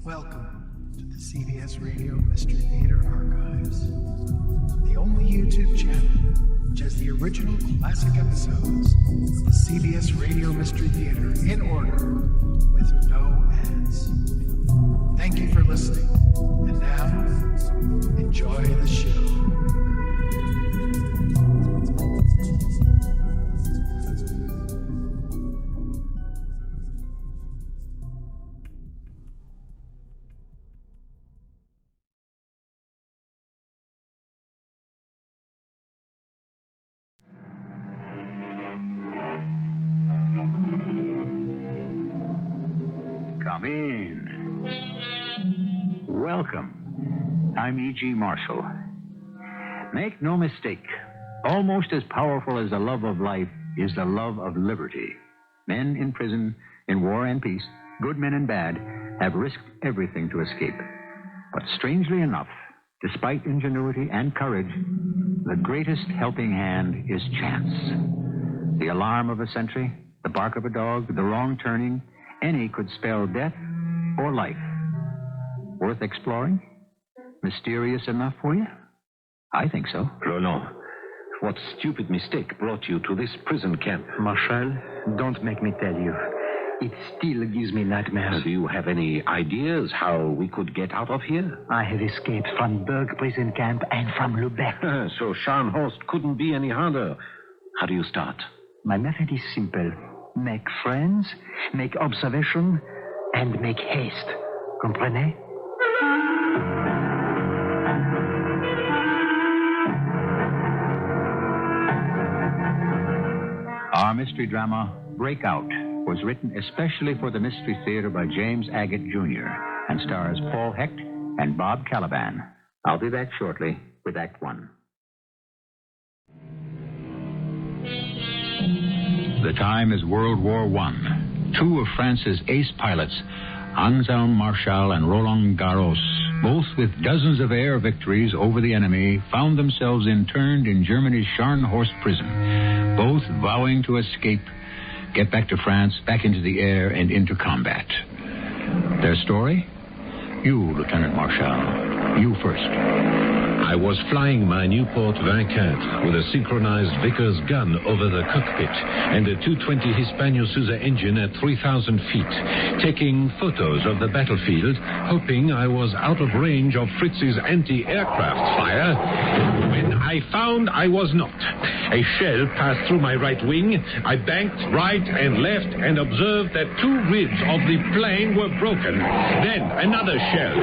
Welcome to the CBS Radio Mystery Theater Archives, the only YouTube channel which has the original classic episodes of the CBS Radio Mystery Theater in order with no ads. Thank you for listening, and now, enjoy the show. Come in. Welcome. I'm E.G. Marshall. Make no mistake, almost as powerful as the love of life is the love of liberty. Men in prison, in war and peace, good men and bad, have risked everything to escape. But strangely enough, despite ingenuity and courage, the greatest helping hand is chance. The alarm of a sentry, the bark of a dog, the wrong turning, any could spell death or life. Worth exploring? Mysterious enough for you? I think so. Roland, what stupid mistake brought you to this prison camp? Marshal, don't make me tell you. It still gives me nightmares. Do you have any ideas how we could get out of here? I have escaped from Berg prison camp and from Lubeck. So Scharnhorst couldn't be any harder. How do you start? My method is simple. Make friends, make observation, and make haste. Comprenez? Our mystery drama, Breakout, was written especially for the Mystery Theater by James Agate, Jr. and stars Paul Hecht and Bob Kaliban. I'll be back shortly with Act One. The time is World War I. Two of France's ace pilots, Anselm Marshal and Roland Garros, both with dozens of air victories over the enemy, found themselves interned in Germany's Scharnhorst prison, both vowing to escape, get back to France, back into the air, and into combat. Their story? You, Lieutenant Marshal. You first. I was flying my Newport 24 with a synchronized Vickers gun over the cockpit and a 220 Hispano Suiza engine at 3,000 feet, taking photos of the battlefield, hoping I was out of range of Fritz's anti-aircraft fire, when I found I was not. A shell passed through my right wing. I banked right and left and observed that two ribs of the plane were broken. Then another shell.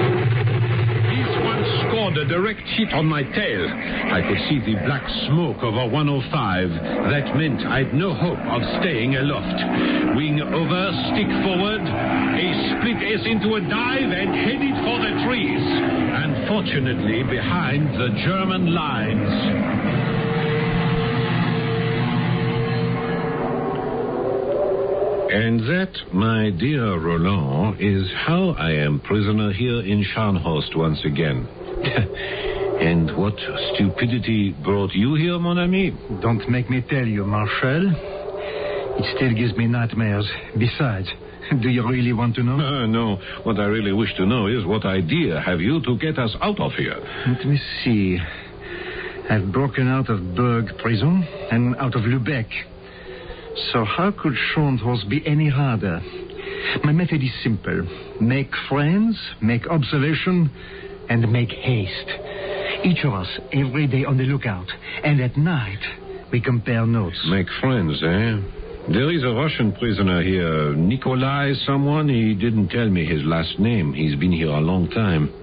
Scored a direct hit on my tail. I could see the black smoke over 105. That meant I'd no hope of staying aloft. Wing over, stick forward, a split S into a dive and headed for the trees. Unfortunately, behind the German lines. And that, my dear Roland, is how I am prisoner here in Scharnhorst once again. And what stupidity brought you here, mon ami? Don't make me tell you, Marshal. It still gives me nightmares. Besides, do you really want to know? No. What I really wish to know is what idea have you to get us out of here? Let me see. I've broken out of Berg prison and out of Lubeck. So how could Scharnhorst be any harder? My method is simple. Make friends, make observation, and make haste. Each of us every day on the lookout. And at night, we compare notes. Make friends, eh? There is a Russian prisoner here. Nikolai someone. He didn't tell me his last name. He's been here a long time.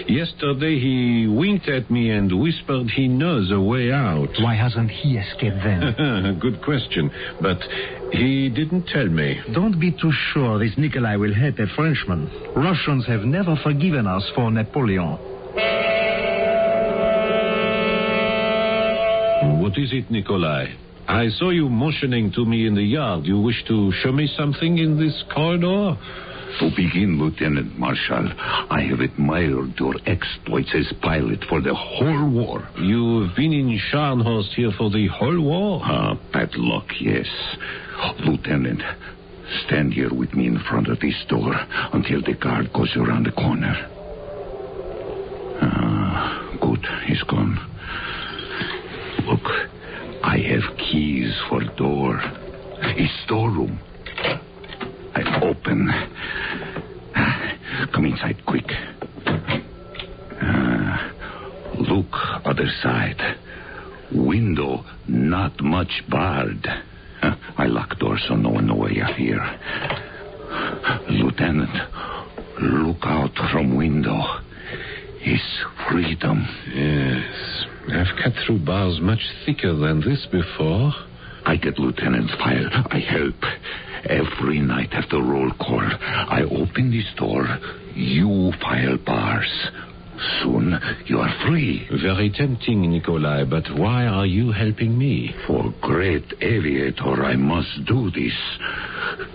Yesterday he winked at me and whispered he knows a way out. Why hasn't he escaped then? Good question, but he didn't tell me. Don't be too sure this Nikolai will hate a Frenchman. Russians have never forgiven us for Napoleon. What is it, Nikolai? I saw you motioning to me in the yard. You wish to show me something in this corridor? To begin, Lieutenant Marshal, I have admired your exploits as pilot for the whole war. You've been in Scharnhorst here for the whole war? Bad luck, yes. Lieutenant, stand here with me in front of this door until the guard goes around the corner. Good, he's gone. Look, I have keys for door. A storeroom. I open. Come inside, quick. Look, other side. Window not much barred. I lock door so no one know why you're here. Lieutenant, look out from window. It's freedom. Yes. I've cut through bars much thicker than this before. I get lieutenant's file. I help. Every night after roll call, I open this door. You file bars. Soon you are free. Very tempting, Nikolai, but why are you helping me? For great aviator, I must do this.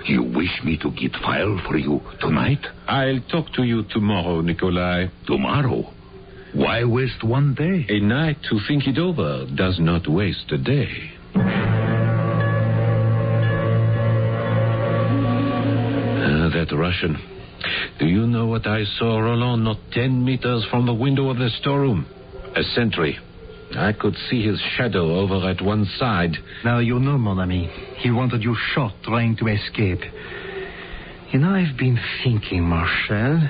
You wish me to get file for you tonight? I'll talk to you tomorrow, Nikolai. Tomorrow? Why waste one day? A night to think it over does not waste a day. That Russian. Do you know what I saw, Roland, not 10 meters from the window of the storeroom? A sentry. I could see his shadow over at one side. Now you know, mon ami, he wanted you shot trying to escape. You know, I've been thinking, Marshal.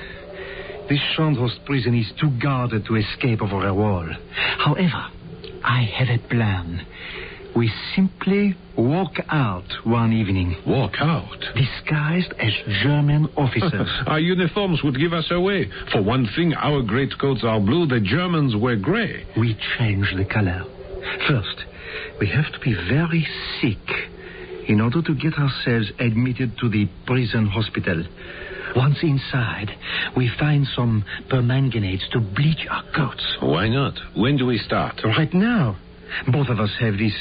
This Chandros prison is too guarded to escape over a wall. However, I have a plan. We simply walk out one evening. Walk out? Disguised as German officers. Our uniforms would give us away. For one thing, our greatcoats are blue, the Germans wear gray. We change the color. First, we have to be very sick in order to get ourselves admitted to the prison hospital. Once inside, we find some permanganates to bleach our coats. Why not? When do we start? Right now. Both of us have this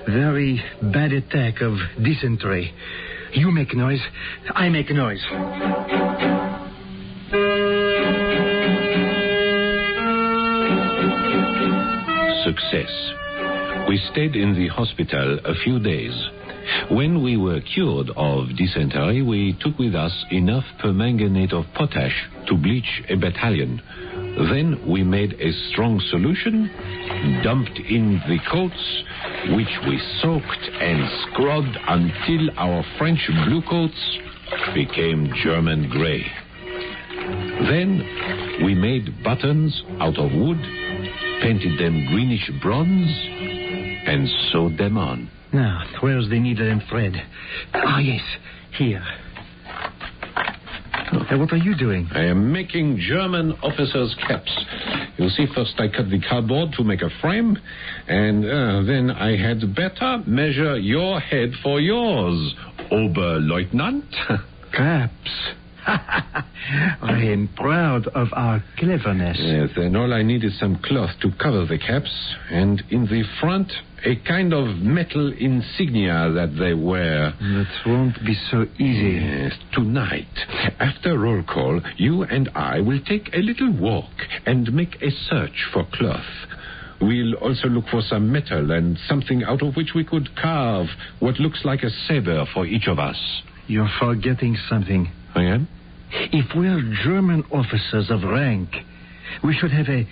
very bad attack of dysentery. You make noise, I make noise. Success. We stayed in the hospital a few days. When we were cured of dysentery, we took with us enough permanganate of potash to bleach a battalion. Then we made a strong solution, dumped in the coats, which we soaked and scrubbed until our French blue coats became German gray. Then we made buttons out of wood, painted them greenish bronze, and sewed them on. Now, where's the needle and thread? Ah, yes, here. What are you doing? I am making German officers' caps. You see, first I cut the cardboard to make a frame, and then I had better measure your head for yours, Oberleutnant. Caps. I am proud of our cleverness. Yes, and all I need is some cloth to cover the caps, and in the front, a kind of metal insignia that they wear. That won't be so easy. Yes, tonight, after roll call, you and I will take a little walk and make a search for cloth. We'll also look for some metal and something out of which we could carve what looks like a saber for each of us. You're forgetting something. I am? If we're German officers of rank, we should have a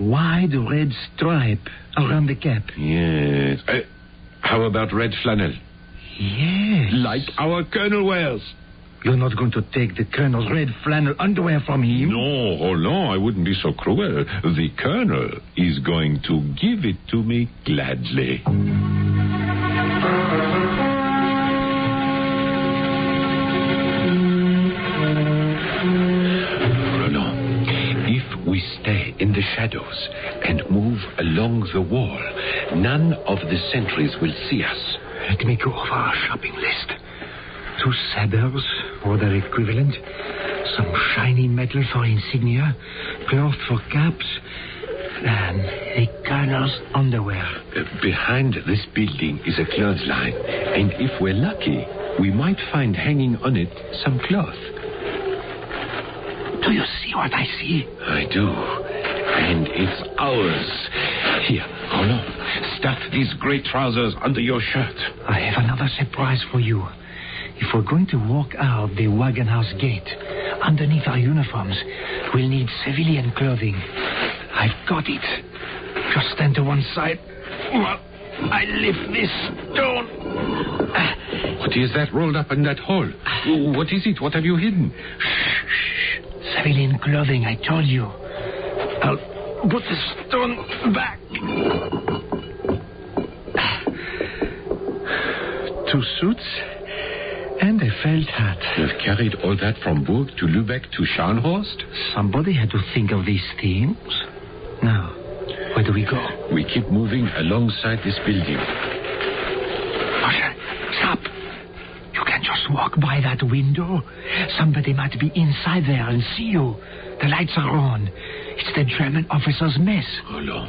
wide red stripe around the cap. Yes. How about red flannel? Yes. Like our Colonel wears. You're not going to take the Colonel's red flannel underwear from him? No, Roland, I wouldn't be so cruel. The Colonel is going to give it to me gladly. We stay in the shadows and move along the wall. None of the sentries will see us. Let me go over our shopping list. 2 sabers, or their equivalent, some shiny metal for insignia, cloth for caps, and the Colonel's underwear. Behind this building is a clothesline, and if we're lucky, we might find hanging on it some cloth. Do you see what I see? I do. And it's ours. Here, Roland, stuff these gray trousers under your shirt. I have another surprise for you. If we're going to walk out the wagon house gate, underneath our uniforms, we'll need civilian clothing. I've got it. Just stand to one side while I lift this stone. What is that rolled up in that hole? What is it? What have you hidden? Shh. Civilian clothing, I told you. I'll put the stone back. 2 suits and a felt hat. You've carried all that from Burg to Lübeck to Scharnhorst? Somebody had to think of these things. Now, where do we go? We keep moving alongside this building. Marshal, stop. You can't just walk by that window. Somebody might be inside there and see you. The lights are on. It's the German officer's mess. Roland,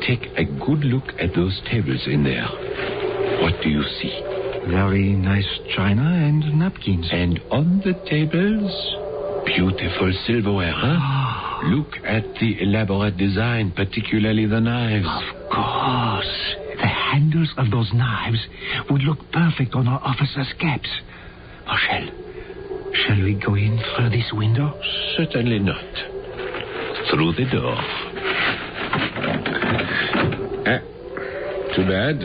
take a good look at those tables in there. What do you see? Very nice china and napkins. And on the tables, beautiful silverware, huh? Look at the elaborate design, particularly the knives. Of course. The handles of those knives would look perfect on our officers' caps. Marshal, shall we go in through this window? Certainly not. Through the door. Too bad.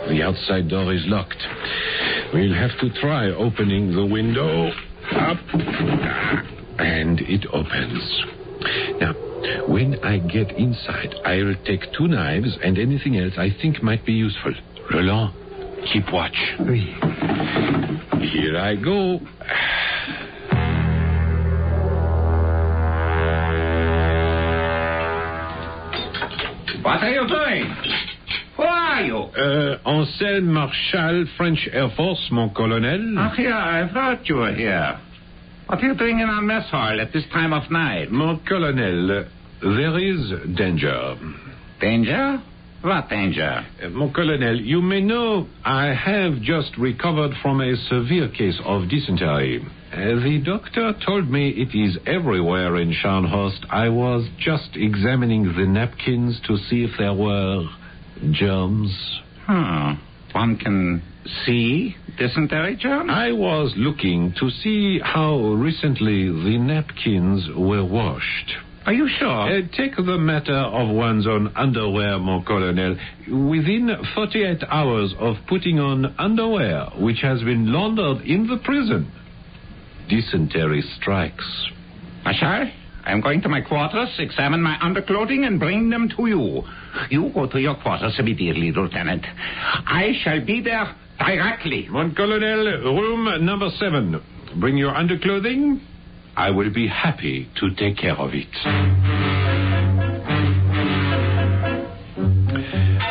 The outside door is locked. We'll have to try opening the window. Up. And it opens. Now, when I get inside, I'll take 2 knives and anything else I think might be useful. Roland, keep watch. Oui. Here I go. What are you doing? Who are you? Ancien Marshal, French Air Force, mon colonel. Ach, yeah, I thought you were here. What are you doing in our mess hall at this time of night? Mon colonel, there is danger. Danger? What danger? Mon colonel, you may know I have just recovered from a severe case of dysentery. The doctor told me it is everywhere in Scharnhorst. I was just examining the napkins to see if there were germs. One can see dysentery germs? I was looking to see how recently the napkins were washed. Are you sure? Take the matter of one's own underwear, mon colonel. Within 48 hours of putting on underwear which has been laundered in the prison, dysentery strikes. Marshal, I'm going to my quarters, examine my underclothing, and bring them to you. You go to your quarters immediately, Lieutenant. I shall be there directly. Mon colonel, room number 7. Bring your underclothing. I will be happy to take care of it.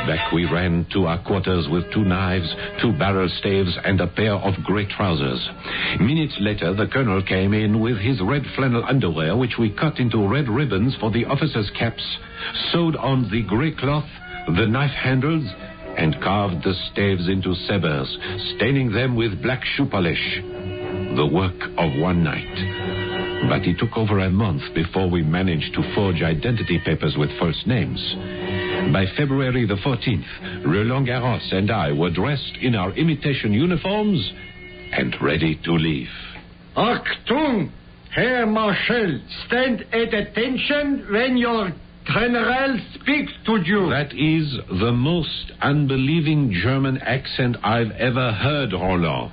Back we ran to our quarters with 2 knives, 2 barrel staves, and a pair of grey trousers. Minutes later, the colonel came in with his red flannel underwear, which we cut into red ribbons for the officers' caps, sewed on the grey cloth, the knife handles, and carved the staves into sabres, staining them with black shoe polish. The work of one night. But it took over a month before we managed to forge identity papers with false names. By February the 14th, Roland Garros and I were dressed in our imitation uniforms and ready to leave. Achtung! Herr Marshal, stand at attention when your general speaks to you. That is the most unbelieving German accent I've ever heard, Roland.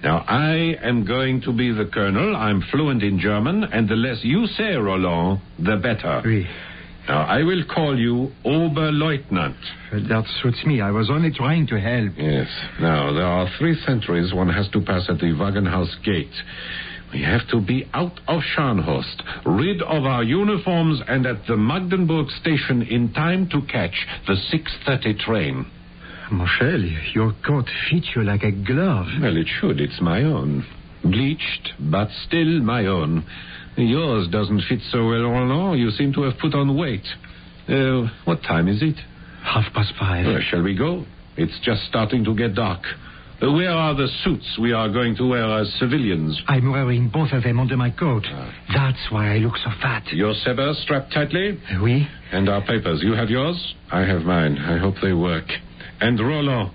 Now, I am going to be the colonel. I'm fluent in German, and the less you say, Roland, the better. Oui. Now, I will call you Oberleutnant. That suits me. I was only trying to help. Yes. Now, there are 3 sentries one has to pass at the Wagenhaus gate. We have to be out of Scharnhorst, rid of our uniforms, and at the Magdeburg station in time to catch the 6:30 train. Marshal, your coat fits you like a glove. Well, it should. It's my own. Bleached, but still my own. Yours doesn't fit so well, Roland. You seem to have put on weight. What time is it? 5:30. Shall we go? It's just starting to get dark. Where are the suits we are going to wear as civilians? I'm wearing both of them under my coat. That's why I look so fat. Your sabres strapped tightly? Oui. And our papers. You have yours? I have mine. I hope they work. And Roland,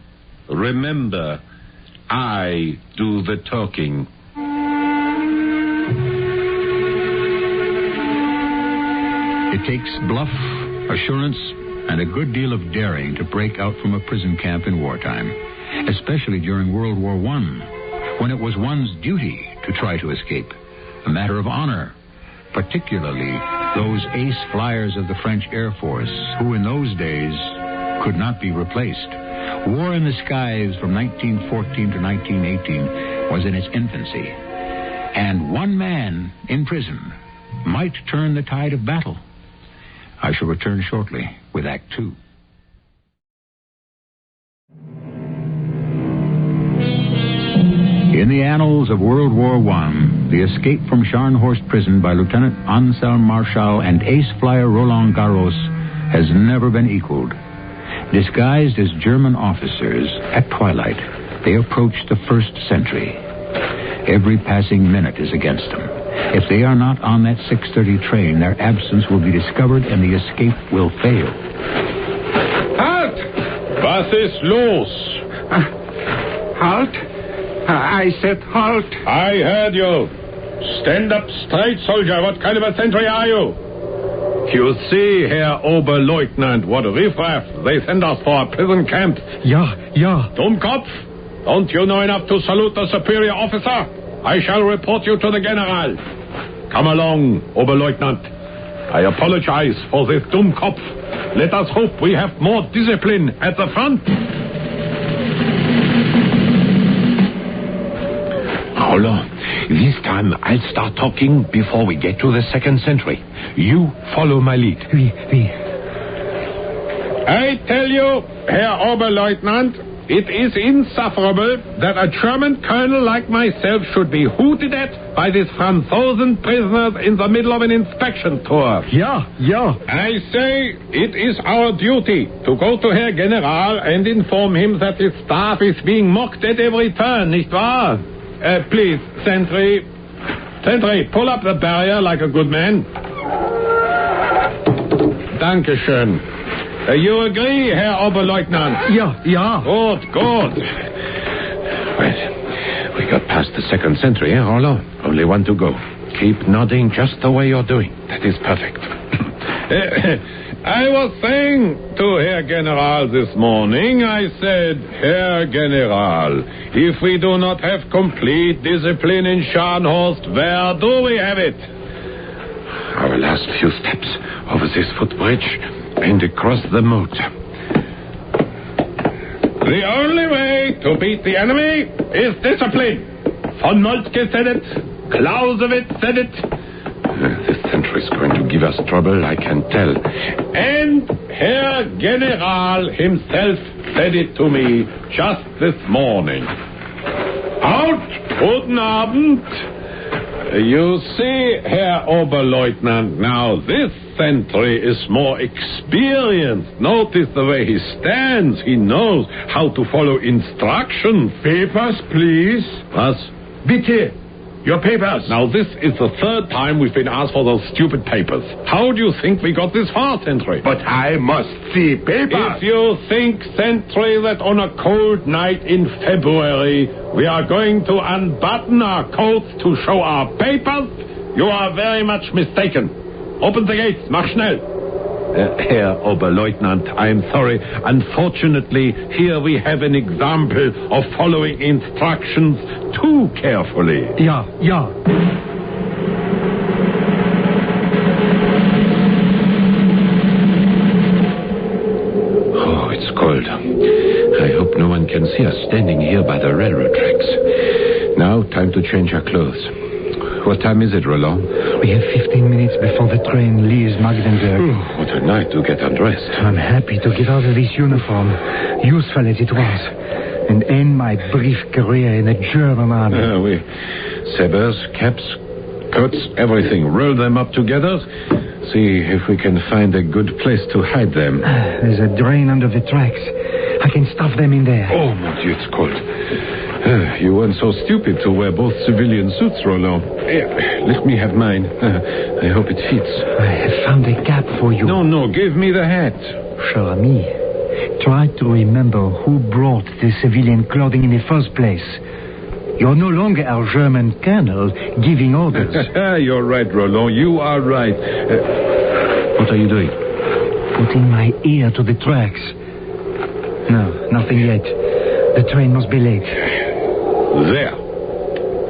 remember, I do the talking. It takes bluff, assurance, and a good deal of daring to break out from a prison camp in wartime, especially during World War I, when it was one's duty to try to escape, a matter of honor, particularly those ace flyers of the French Air Force, who in those days could not be replaced. War in the skies from 1914 to 1918 was in its infancy, and one man in prison might turn the tide of battle. I shall return shortly with Act Two. In the annals of World War I, the escape from Scharnhorst prison by Lieutenant Anselm Marschall and ace flyer Roland Garros has never been equaled. Disguised as German officers, at twilight, they approach the first sentry. Every passing minute is against them. If they are not on that 6:30 train, their absence will be discovered and the escape will fail. Halt! Was ist los? Halt? I said halt. I heard you. Stand up straight, soldier. What kind of a sentry are you? You see, Herr Oberleutnant, what riffraff. They send us for a prison camp. Ja. Dummkopf! Don't you know enough to salute the superior officer? I shall report you to the general. Come along, Oberleutnant. I apologize for this Dummkopf. Let us hope we have more discipline at the front. Roland, this time I'll start talking before we get to the second sentry. You follow my lead. Oui. I tell you, Herr Oberleutnant, it is insufferable that a German colonel like myself should be hooted at by these Franzosen prisoners in the middle of an inspection tour. Ja. I say it is our duty to go to Herr General and inform him that his staff is being mocked at every turn, nicht wahr? Please, sentry, pull up the barrier like a good man. Dankeschön. You agree, Herr Oberleutnant? Ja. Good. Well, we got past the second sentry, Roland? Only one to go. Keep nodding just the way you're doing. That is perfect. I was saying to Herr General this morning, I said, Herr General, if we do not have complete discipline in Scharnhorst, where do we have it? Our last few steps over this footbridge and across the moat. The only way to beat the enemy is discipline. Von Moltke said it. Clausewitz said it. This sentry is going to give us trouble, I can tell. And Herr General himself said it to me just this morning. Out! Guten Abend! You see, Herr Oberleutnant, now this sentry is more experienced. Notice the way he stands. He knows how to follow instructions. Papers, please. Was? Bitte. Your papers. Now, this is the third time we've been asked for those stupid papers. How do you think we got this far, sentry? But I must see papers. If you think, sentry, that on a cold night in February we are going to unbutton our coats to show our papers, you are very much mistaken. Open the gates. Mach schnell. Herr Oberleutnant, I'm sorry. Unfortunately, here we have an example of following instructions too carefully. Ja. Oh, it's cold. I hope no one can see us standing here by the railroad tracks. Now, time to change our clothes. What time is it, Roland? We have 15 minutes before the train leaves Magdeburg. What a night to get undressed. I'm happy to get out of this uniform, useful as it was, and end my brief career in the German army. We sabers, caps, coats, everything. Roll them up together. See if we can find a good place to hide them. There's a drain under the tracks. I can stuff them in there. Oh, mon Dieu, it's cold. You weren't so stupid to wear both civilian suits, Roland. Let me have mine. I hope it fits. I have found a cap for you. No, give me the hat. Cher ami, try to remember who brought the civilian clothing in the first place. You're no longer our German colonel giving orders. You're right, Roland. You are right. What are you doing? Putting my ear to the tracks. No, nothing yet. The train must be late. There.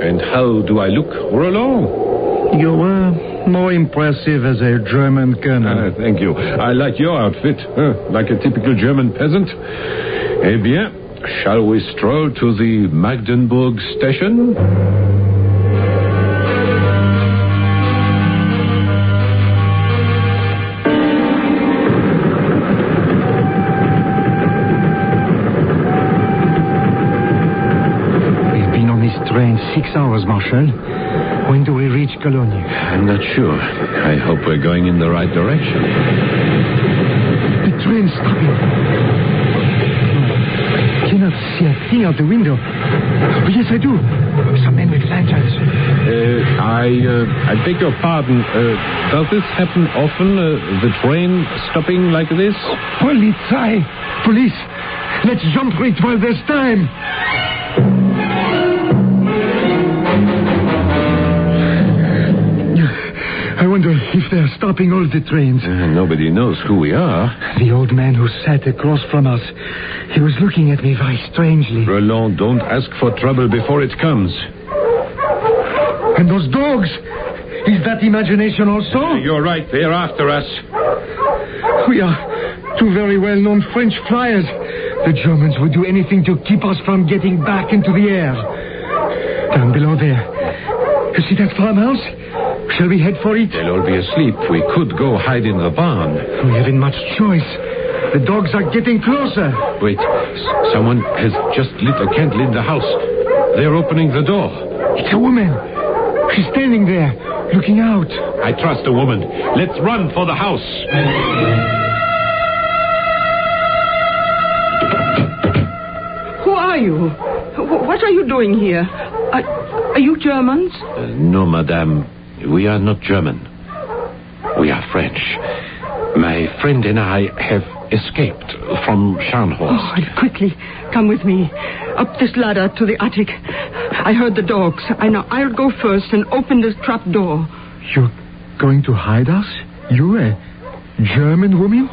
And how do I look, Roland? You were more impressive as a German colonel. Thank you. I like your outfit. Like a typical German peasant. Eh bien, shall we stroll to the Magdeburg station? We've been on this train 6 hours, Marshal. When do we reach Cologne? I'm not sure. I hope we're going in the right direction. The train's stopping. I cannot see a thing out the window. Oh, yes, I do. Some men with lanterns. I beg your pardon. Does this happen often? The train stopping like this? Polizei! Police! Let's jump for it while there's time. I wonder if they're stopping all the trains. Nobody knows who we are. The old man who sat across from us, he was looking at me very strangely. Roland, don't ask for trouble before it comes. And those dogs, is that imagination also? You're right, they're after us. We are two very well-known French flyers. The Germans would do anything to keep us from getting back into the air. Down below there. You see that farmhouse? Shall we head for it? They'll all be asleep. We could go hide in the barn. We haven't much choice. The dogs are getting closer. Wait, someone has just lit a candle in the house. They're opening the door. It's a woman. She's standing there, looking out. I trust a woman. Let's run for the house. Who are you? What are you doing here? Are you Germans? No, madame. We are not German. We are French. My friend and I have escaped from Scharnhorst. Oh, quickly, come with me. Up this ladder to the attic. I heard the dogs. I'll go first and open the trap door. You're going to hide us? You, a German woman?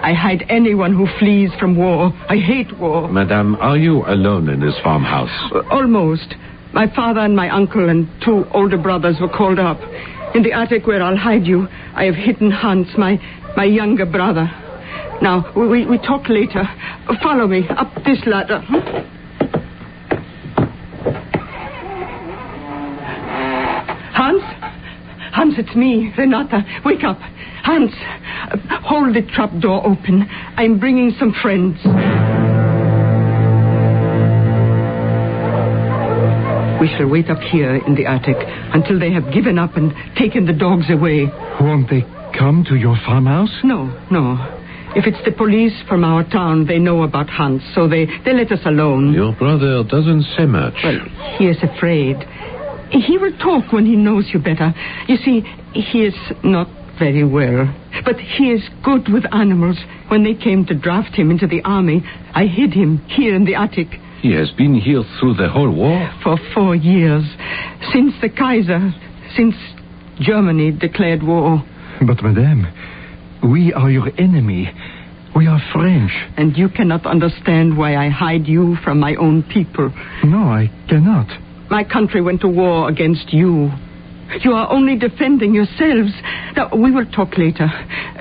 I hide anyone who flees from war. I hate war. Madame, are you alone in this farmhouse? Almost. My father and my uncle and 2 older brothers were called up. In the attic where I'll hide you, I have hidden Hans, my younger brother. Now, we talk later. Follow me up this ladder. Hans, it's me, Renata. Wake up. Hans, hold the trap door open. I'm bringing some friends. We shall wait up here in the attic until they have given up and taken the dogs away. Won't they come to your farmhouse? No. If it's the police from our town, they know about Hans, so they let us alone. Your brother doesn't say much. Well, he is afraid. He will talk when he knows you better. You see, he is not very well, but he is good with animals. When they came to draft him into the army, I hid him here in the attic. He has been here through the whole war? For 4 years. Since the Kaiser, since Germany declared war. But, madame, we are your enemy. We are French. And you cannot understand why I hide you from my own people. No, I cannot. My country went to war against you. You are only defending yourselves. Now, we will talk later.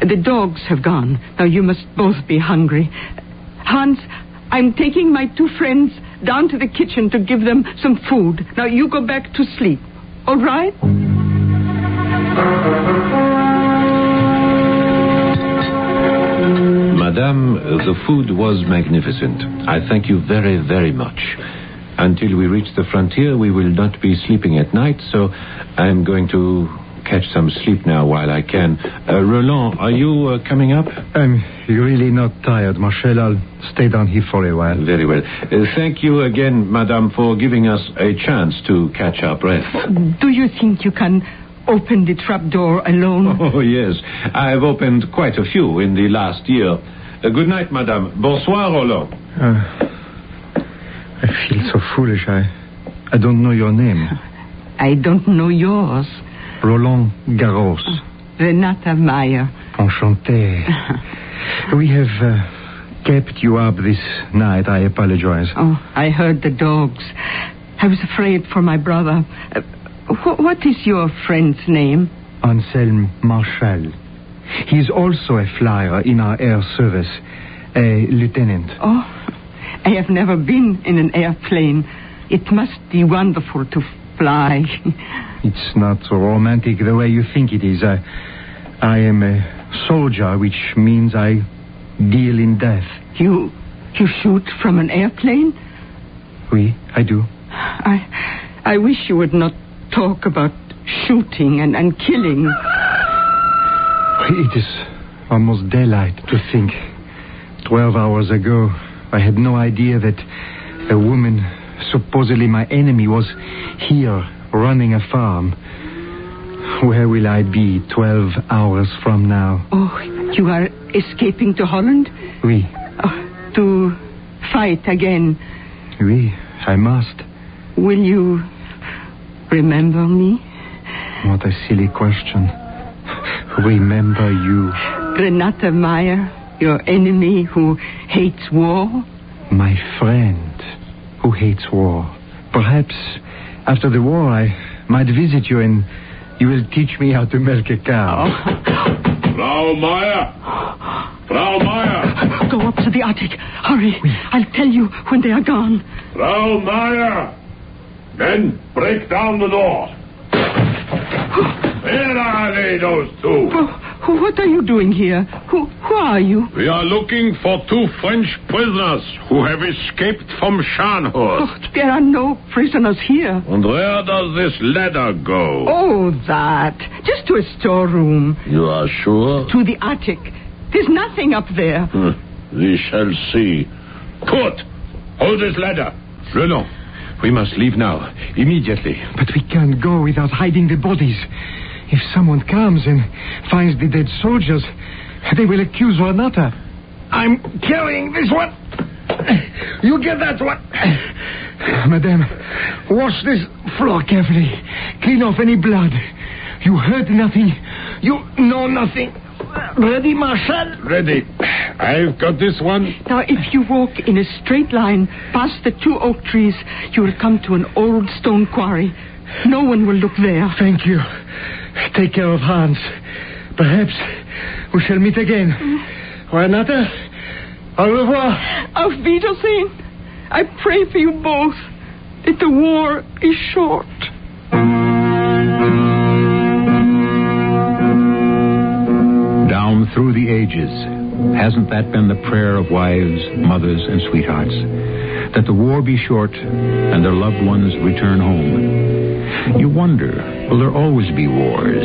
The dogs have gone. Now, you must both be hungry. Hans, I'm taking my 2 friends down to the kitchen to give them some food. Now, you go back to sleep. All right? Madame, the food was magnificent. I thank you very, very much. Until we reach the frontier, we will not be sleeping at night, so I'm going to catch some sleep now while I can. Roland, are you coming up? I'm really not tired, Marshal. I'll stay down here for a while. Very well. Thank you again, Madame, for giving us a chance to catch our breath. Do you think you can open the trap door alone? Oh, yes. I've opened quite a few in the last year. Good night, madame. Bonsoir, Roland. I feel so foolish. I don't know your name. I don't know yours. Roland Garros. Renata Meyer. Enchanté. We have kept you up this night. I apologize. Oh, I heard the dogs. I was afraid for my brother. What is your friend's name? Anselm Marshall. He is also a flyer in our air service, a lieutenant. Oh, I have never been in an airplane. It must be wonderful to fly. It's not so romantic the way you think it is. I am a soldier, which means I deal in death. You shoot from an airplane? Oui, I do. I wish you would not talk about shooting and killing. It is almost daylight to think. 12 hours ago, I had no idea that a woman, supposedly my enemy, was here running a farm. Where will I be 12 hours from now? Oh, you are escaping to Holland? Oui. To fight again? Oui, I must. Will you remember me? What a silly question. Remember you. Renata Meyer, your enemy who hates war? My friend who hates war. Perhaps after the war I might visit you and you will teach me how to milk a cow. Frau Meyer! Frau Meyer! Go up to the attic. Hurry. I'll tell you when they are gone. Frau Meyer! Men, break down the door. Where are they, those two? What are you doing here? Who are you? We are looking for 2 French prisoners who have escaped from Scharnhorst. Oh, there are no prisoners here. And where does this ladder go? Oh, that. Just to a storeroom. You are sure? To the attic. There's nothing up there. We shall see. Kurt, hold this ladder. Roland, we must leave now, immediately. But we can't go without hiding the bodies. If someone comes and finds the dead soldiers, they will accuse one another. I'm carrying this one. You get that one. Madame, wash this floor carefully. Clean off any blood. You heard nothing. You know nothing. Ready, Marshal? Ready. I've got this one. Now, if you walk in a straight line past the 2 oak trees, you will come to an old stone quarry. No one will look there. Thank you. Take care of Hans. Perhaps we shall meet again. Renata, au revoir. Auf Wiedersehen. I pray for you both that the war is short. Down through the ages, hasn't that been the prayer of wives, mothers, and sweethearts? That the war be short and their loved ones return home. You wonder, will there always be wars?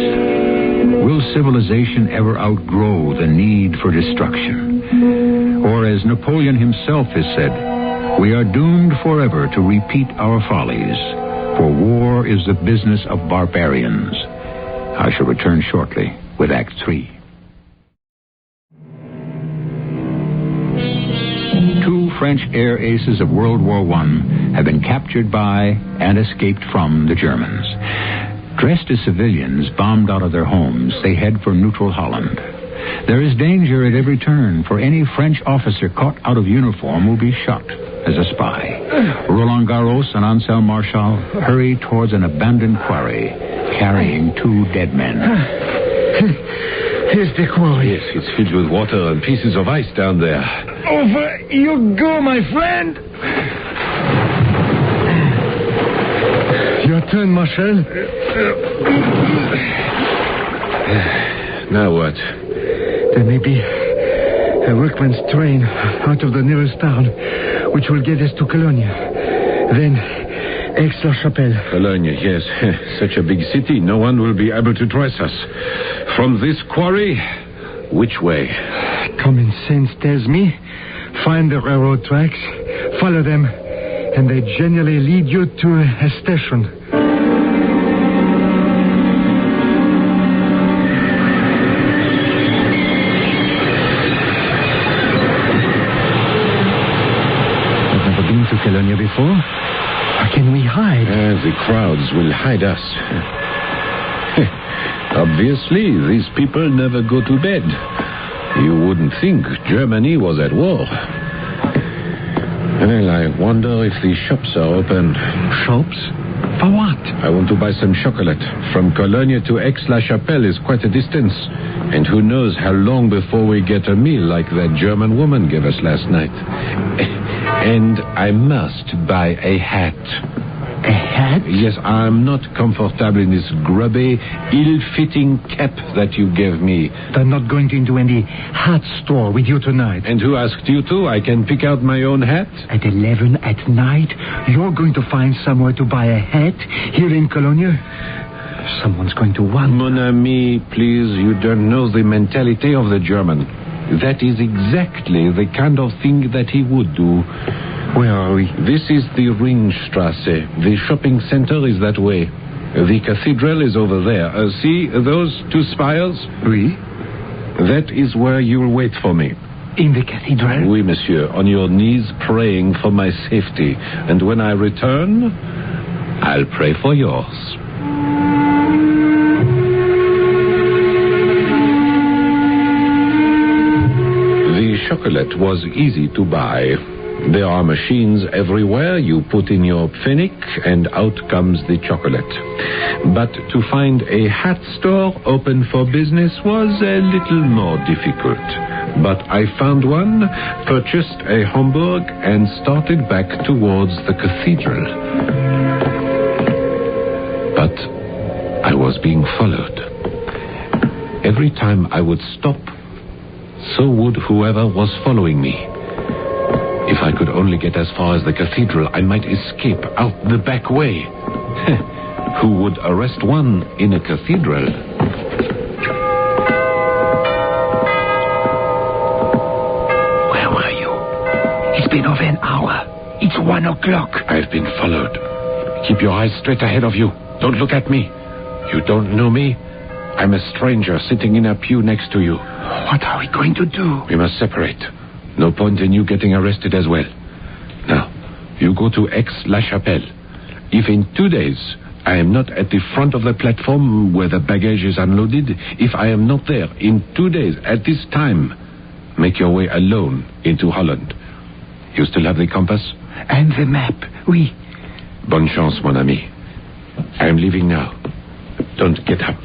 Will civilization ever outgrow the need for destruction? Or as Napoleon himself has said, we are doomed forever to repeat our follies, for war is the business of barbarians. I shall return shortly with Act 3. 2 French air aces of World War I have been captured by and escaped from the Germans. Dressed as civilians, bombed out of their homes, they head for neutral Holland. There is danger at every turn, for any French officer caught out of uniform will be shot as a spy. Roland Garros and Anselm Marshall hurry towards an abandoned quarry, carrying 2 dead men. Here's the quarry. Yes, it's filled with water and pieces of ice down there. Over you go, my friend. Your turn, Marshal. Now what? There may be a workman's train out of the nearest town, which will get us to Cologne. Then Aix-la-Chapelle. Cologne, yes. Such a big city, no one will be able to trace us. From this quarry, which way? Common sense tells me, find the railroad tracks, follow them, and they generally lead you to a station. Cologne before. How can we hide? The crowds will hide us. Obviously, these people never go to bed. You wouldn't think Germany was at war. Well, I wonder if the shops are open. Shops? For what? I want to buy some chocolate. From Cologne to Aix-la-Chapelle is quite a distance. And who knows how long before we get a meal like that German woman gave us last night. And I must buy a hat. A hat? Yes, I'm not comfortable in this grubby, ill-fitting cap that you gave me. I'm not going into any hat store with you tonight. And who asked you to? I can pick out my own hat. At 11 at night, you're going to find somewhere to buy a hat here in Cologne? Someone's going to want... Mon ami, please, you don't know the mentality of the German. That is exactly the kind of thing that he would do. Where are we? This is the Ringstrasse. The shopping center is that way. The cathedral is over there. See those two spires? Oui. That is where you'll wait for me. In the cathedral? Oui, monsieur. On your knees praying for my safety. And when I return, I'll pray for yours. The chocolate was easy to buy. There are machines everywhere. You put in your pfennig and out comes the chocolate. But to find a hat store open for business was a little more difficult. But I found one, purchased a Hamburg, and started back towards the cathedral. But I was being followed. Every time I would stop, so would whoever was following me. If I could only get as far as the cathedral, I might escape out the back way. Who would arrest one in a cathedral? Where were you? It's been over an hour. It's 1 o'clock. I've been followed. Keep your eyes straight ahead of you. Don't look at me. You don't know me. I'm a stranger sitting in a pew next to you. What are we going to do? We must separate. No point in you getting arrested as well. Now, you go to Aix-la-Chapelle. If in 2 days I am not at the front of the platform where the baggage is unloaded, if I am not there in 2 days at this time, make your way alone into Holland. You still have the compass? And the map, oui. Bonne chance, mon ami. I am leaving now. Don't get up.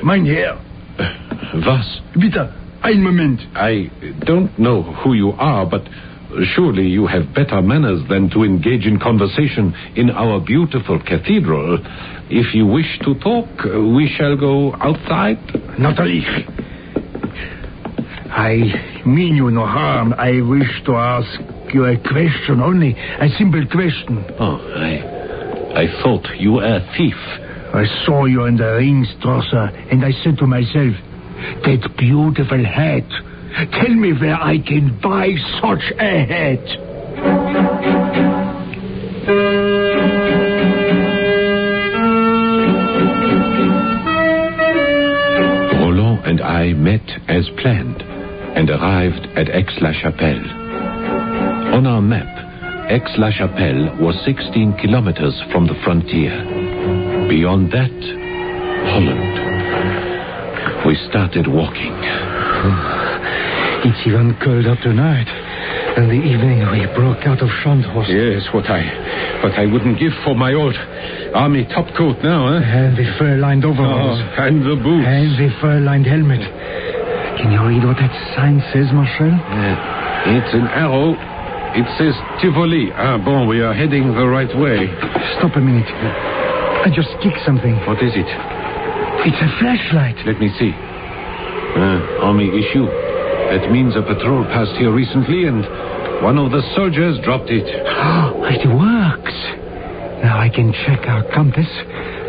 Mynheer. Was? Bitte, ein Moment. I don't know who you are, but surely you have better manners than to engage in conversation in our beautiful cathedral. If you wish to talk, we shall go outside. Natürlich. I mean you no harm. I wish to ask you a question only. A simple question. Oh, I thought you were a thief. I saw you in the Ringstrasse, and I said to myself, that beautiful hat. Tell me where I can buy such a hat. Roland and I met as planned and arrived at Aix-la-Chapelle. On our map, Aix-la-Chapelle was 16 kilometers from the frontier. Beyond that, Holland. We started walking. It's even colder tonight. In the evening we broke out of Schandhorst. Yes, what I wouldn't give for my old army topcoat now, eh? And the fur-lined overalls. Oh, and the boots. And the fur-lined helmet. Can you read what that sign says, Marshal? It's an arrow. It says Tivoli. Bon, we are heading the right way. Stop a minute. I just kicked something. What is it? It's a flashlight. Let me see. Army issue. That means a patrol passed here recently and one of the soldiers dropped it. Oh, it works. Now I can check our compass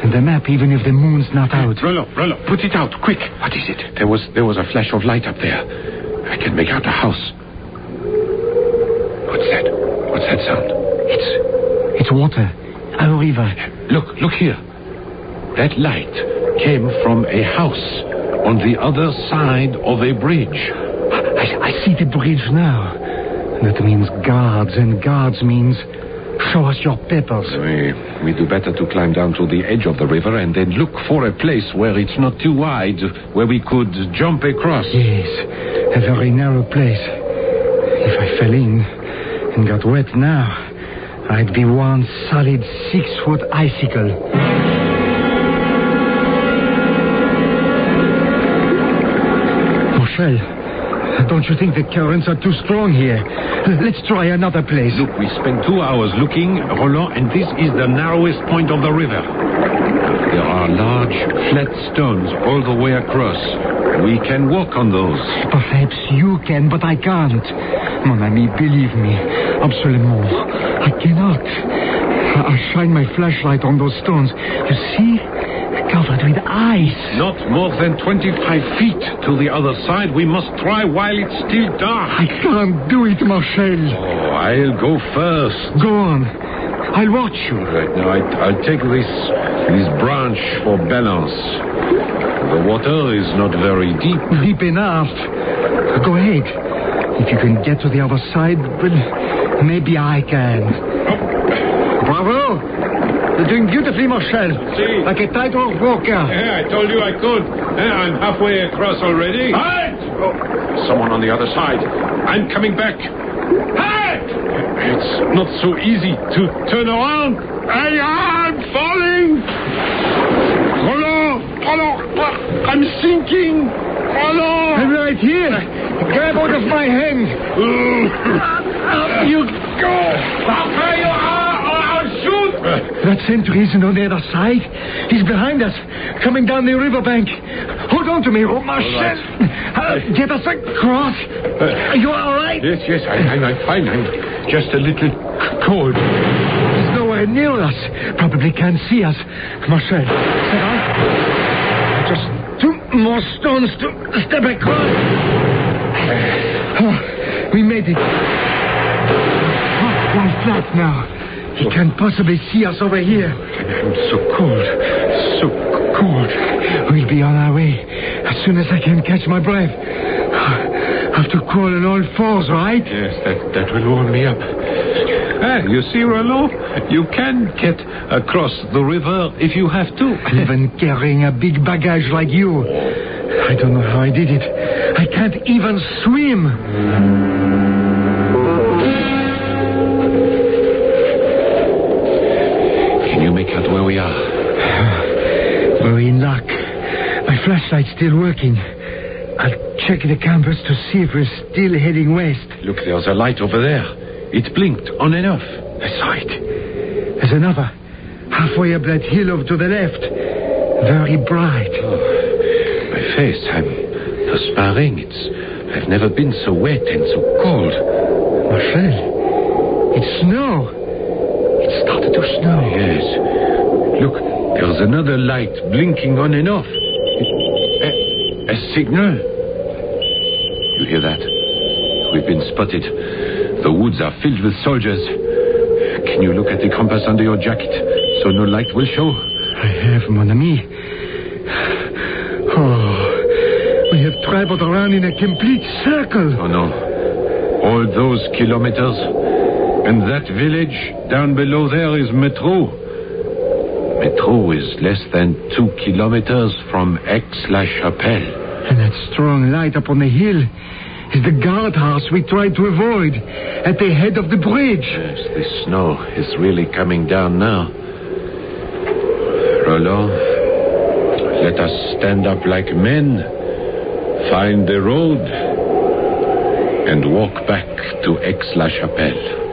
and the map even if the moon's not out. Rollo, put it out, quick. What is it? There was a flash of light up there. I can make out a house. What's that? What's that sound? It's water. A river. Look here. That light came from a house on the other side of a bridge. I I see the bridge now. That means guards, and guards means show us your papers. We do better to climb down to the edge of the river and then look for a place where it's not too wide, where we could jump across. Yes, a very narrow place. If I fell in and got wet now, I'd be one solid 6-foot icicle. Marshal, don't you think the currents are too strong here? Let's try another place. Look, we spent 2 hours looking, Roland, and this is the narrowest point of the river. There are large, flat stones all the way across. We can walk on those. Perhaps you can, but I can't. Mon ami, believe me, absolument, I cannot. I'll shine my flashlight on those stones. You see? Covered with ice. Not more than 25 feet to the other side. We must try while it's still dark. I can't do it, Marshal. Oh, I'll go first. Go on. I'll watch you. Right now, I'll take this branch for balance. The water is not very deep. Deep enough. Go ahead. If you can get to the other side, well, maybe I can. Bravo! You're doing beautifully, Marshal. See. Like a tightrope walker. Yeah, I told you I could. I'm halfway across already. Halt! Oh, someone on the other side. I'm coming back. Halt! It's not so easy to turn around. I'm falling. Roland, I'm sinking. Roland. I'm right here. Grab hold of my hand. You go. Where you are, or I'll shoot. That sentry isn't on the other side. He's behind us, coming down the riverbank. Hold on to me, oh, Marshal. Get us across. You all right? Yes, I'm fine. I'm just a little cold. He's nowhere near us. Probably can't see us. Marshal, set out. Just 2 more stones to step across. We made it. Lie flat now. He can't possibly see us over here. I'm so cold. We'll be on our way as soon as I can catch my breath. Have to crawl on all fours, right? Yes, that will warm me up. You see, Roland, you can get across the river if you have to. Even carrying a big baggage like you. I don't know how I did it. I can't even swim. Can you make out where we are? We're in luck. My flashlight's still working. I'll check the compass to see if we're still heading west. Look, there's a light over there. It blinked on and off. That's right. There's another. Halfway up that hill over to the left. Very bright. Oh, my face, I'm perspiring. I've never been so wet and so cold. Marshal, it's snow. It started to snow. Yes. Look, there's another light blinking on and off. A signal. You hear that? We've been spotted. The woods are filled with soldiers. Can you look at the compass under your jacket so no light will show? I have, mon ami. Oh, we have traveled around in a complete circle. Oh, no. All those kilometers. And that village down below there is Metro. Metro is less than 2 kilometers from Aix-la-Chapelle. And that strong light up on the hill is the guardhouse we tried to avoid at the head of the bridge. Yes, the snow is really coming down now. Roland, let us stand up like men, find the road, and walk back to Aix-la-Chapelle.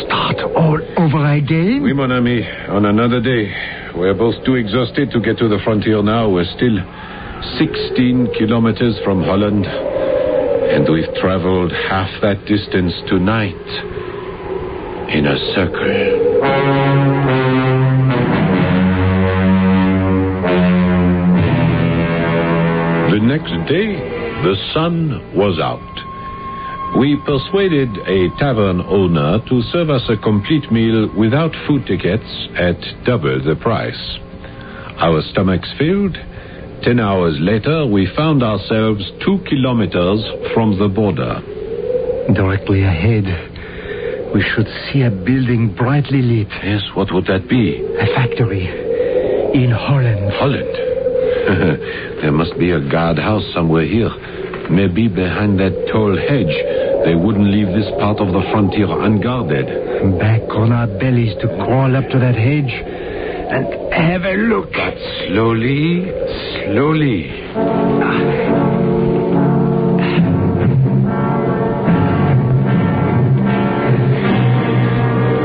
Start all over again? Oui, mon ami, on another day. We're both too exhausted to get to the frontier now. We're still 16 kilometers from Holland, and we've traveled half that distance tonight in a circle. The next day, the sun was out. We persuaded a tavern owner to serve us a complete meal without food tickets at double the price. Our stomachs filled, 10 hours later, we found ourselves 2 kilometers from the border. Directly ahead, we should see a building brightly lit. Yes, what would that be? A factory in Holland. Holland? There must be a guardhouse somewhere here. Maybe behind that tall hedge. They wouldn't leave this part of the frontier unguarded. Back on our bellies to crawl up to that hedge and have a look. But slowly, slowly.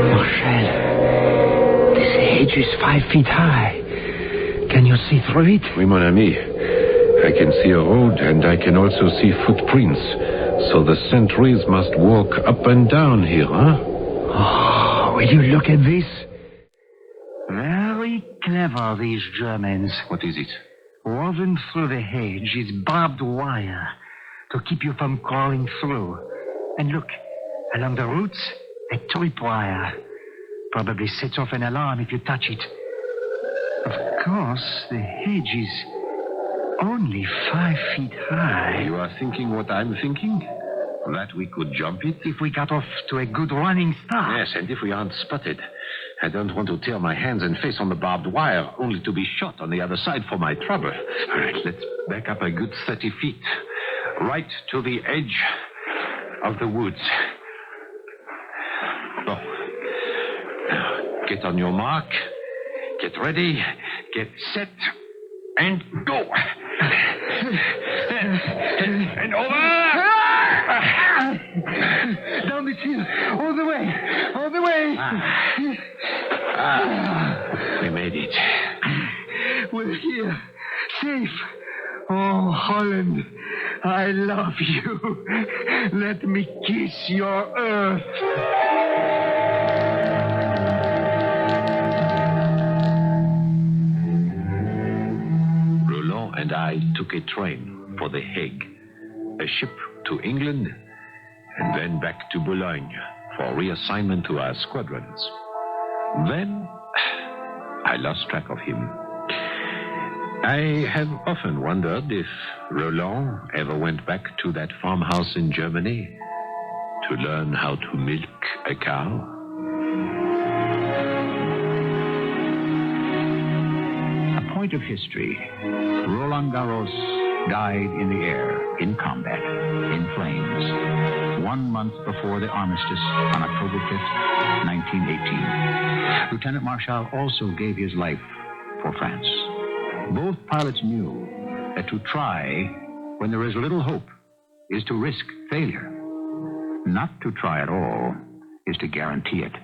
Marshal, this hedge is 5 feet high. Can you see through it? Oui, mon ami. I can see a road and I can also see footprints. So the sentries must walk up and down here, huh? Oh, will you look at this? Very clever, these Germans. What is it? Woven through the hedge is barbed wire to keep you from crawling through. And look, along the roots, a tripwire. Probably sets off an alarm if you touch it. Of course, the hedge is only 5 feet high. You are thinking what I'm thinking? That we could jump it? If we got off to a good running start. Yes, and if we aren't spotted. I don't want to tear my hands and face on the barbed wire, only to be shot on the other side for my trouble. All right, let's back up a good 30 feet. Right to the edge of the woods. So, now, get on your mark. Get ready. Get set. And go. And over. Down this hill. All the way. All the way. We made it. We're here. Safe. Oh, Holland, I love you. Let me kiss your earth. Roland and I took a train for the Hague, a ship to England, and then back to Boulogne for reassignment to our squadrons. Then I lost track of him. I have often wondered if Roland ever went back to that farmhouse in Germany to learn how to milk a cow. A point of history. Roland Garros died in the air, in combat, in flames, 1 month before the armistice on October 5th, 1918. Lieutenant Marshal also gave his life for France. Both pilots knew that to try when there is little hope is to risk failure. Not to try at all is to guarantee it.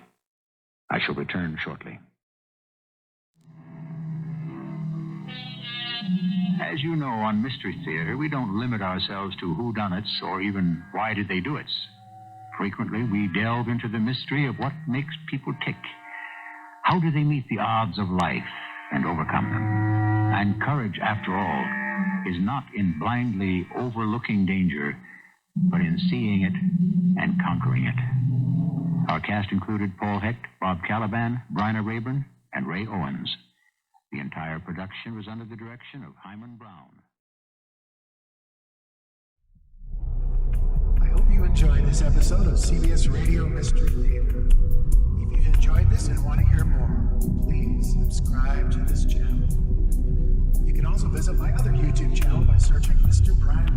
I shall return shortly. As you know, on Mystery Theater, we don't limit ourselves to whodunits or even why did they do it. Frequently, we delve into the mystery of what makes people tick. How do they meet the odds of life and overcome them? And courage, after all, is not in blindly overlooking danger, but in seeing it and conquering it. Our cast included Paul Hecht, Bob Kaliban, Bryna Rayburn, and Ray Owens. The entire production was under the direction of Hyman Brown. I hope you enjoyed this episode of CBS Radio Mystery Theater. If you've enjoyed this and want to hear more, please subscribe to this channel. You can also visit my other YouTube channel by searching Mr. Brian